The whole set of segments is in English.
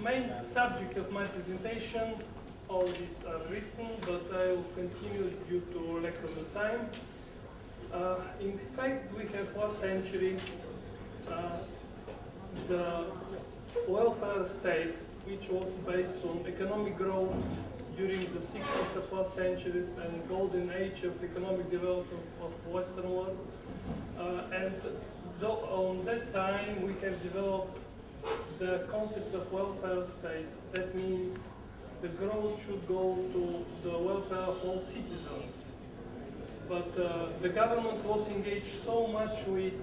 main subject of my presentation, all these are written, but I will continue due to lack of the time. In fact, we have last century the welfare state, which was based on economic growth during the 60s of last centuries and golden age of economic development of Western world. And on that time, we have developed the concept of welfare state. That means the growth should go to the welfare of all citizens. But the government was engaged so much with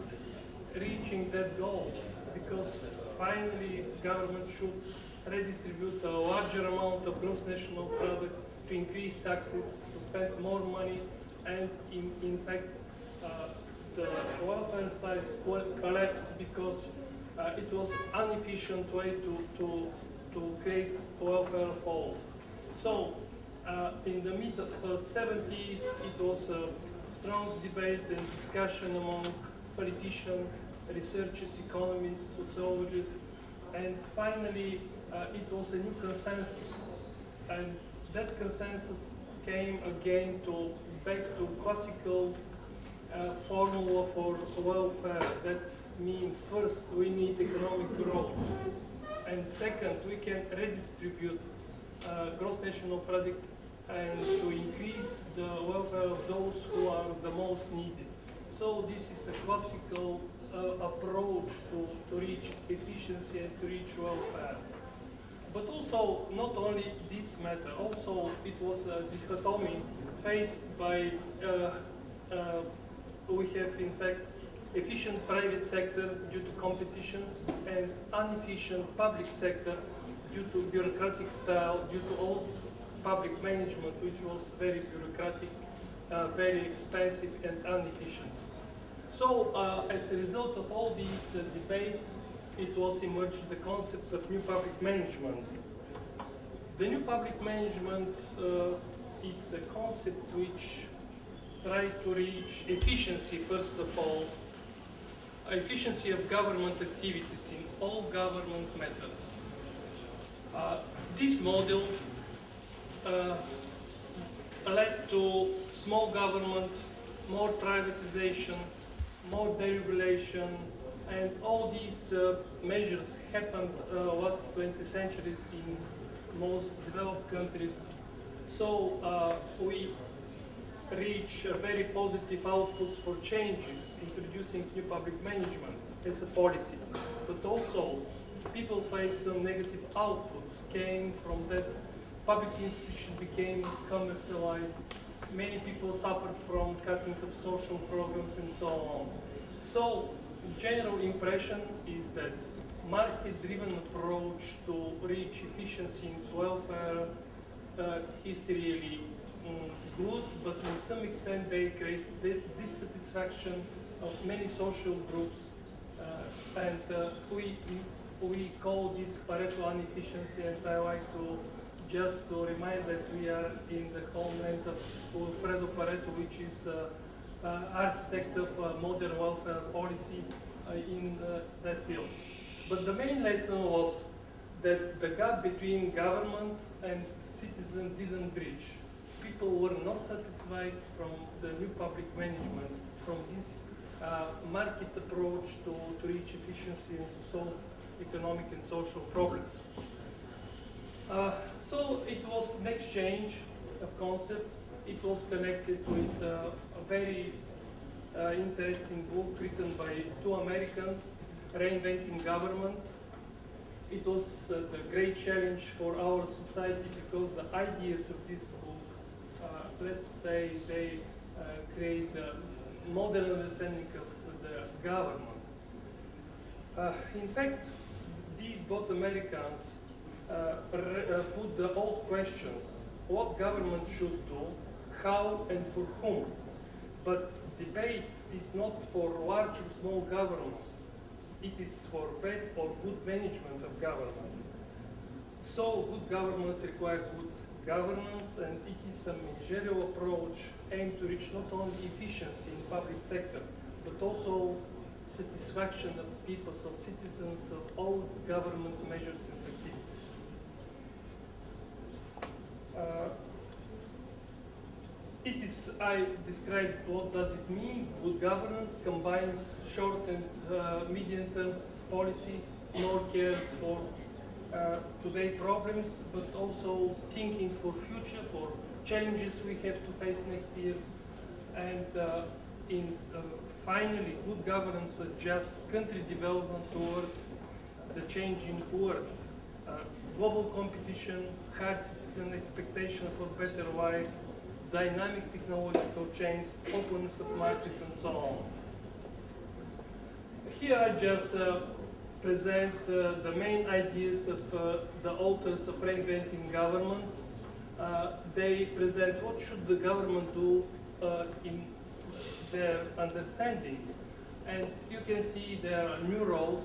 reaching that goal, because finally government should redistribute a larger amount of gross national product, to increase taxes, to spend more money, and in fact the welfare state collapsed because it was inefficient way to create welfare for all. So in the mid of 70s, it was a strong debate and discussion among politicians, researchers, economists, sociologists, and finally it was a new consensus. And that consensus came again back to classical formula for welfare. That means first we need economic growth, and second we can redistribute gross national product and to increase the welfare of those who are the most needed. So this is a classical approach to reach efficiency and to reach welfare. But also, not only this matter, also it was a dichotomy faced by, we have in fact efficient private sector due to competition and inefficient public sector due to bureaucratic style, due to old public management, which was very bureaucratic, very expensive and inefficient. So as a result of all these debates, it was emerged the concept of new public management. The new public management is a concept which tries to reach efficiency, first of all, efficiency of government activities in all government matters. This model led to small government, more privatization, more deregulation, and all these measures happened last 20 centuries in most developed countries. So we reach very positive outputs for changes, introducing new public management as a policy. But also people face some negative outputs came from that. Public institutions became commercialized. Many people suffered from cutting of social programs and so on. So general impression is that market-driven approach to reach efficiency in welfare is really good, but in some extent they create dissatisfaction of many social groups, and we call this Pareto inefficiency, and I like to just to remind that we are in the homeland of Alfredo Pareto, which is architect of modern welfare policy in that field. But the main lesson was that the gap between governments and citizens didn't bridge. People were not satisfied from the new public management, from this market approach to reach efficiency and to solve economic and social problems. So it was an exchange of concept. It was connected with a very interesting book written by two Americans, Reinventing Government. It was the great challenge for our society because the ideas of this book, let's say, they create a modern understanding of the government. In fact, these both Americans put the old questions: what government should do, how and for whom. But debate is not for large or small government. It is for bad or good management of government. So good government requires good governance, and it is a managerial approach aimed to reach not only efficiency in public sector, but also satisfaction of people, of citizens, of all government measures and activities. cities, I described what does it mean. Good governance combines short and medium-term policy, more cares for today problems, but also thinking for future, for challenges we have to face next years. And finally, good governance adjusts country development towards the changing world. Global competition, high citizen expectation for better life, dynamic technological change, openness of market, and so on. Here I just present the main ideas of the authors of Reinventing Governments. They present what should the government do in their understanding. And you can see there are new roles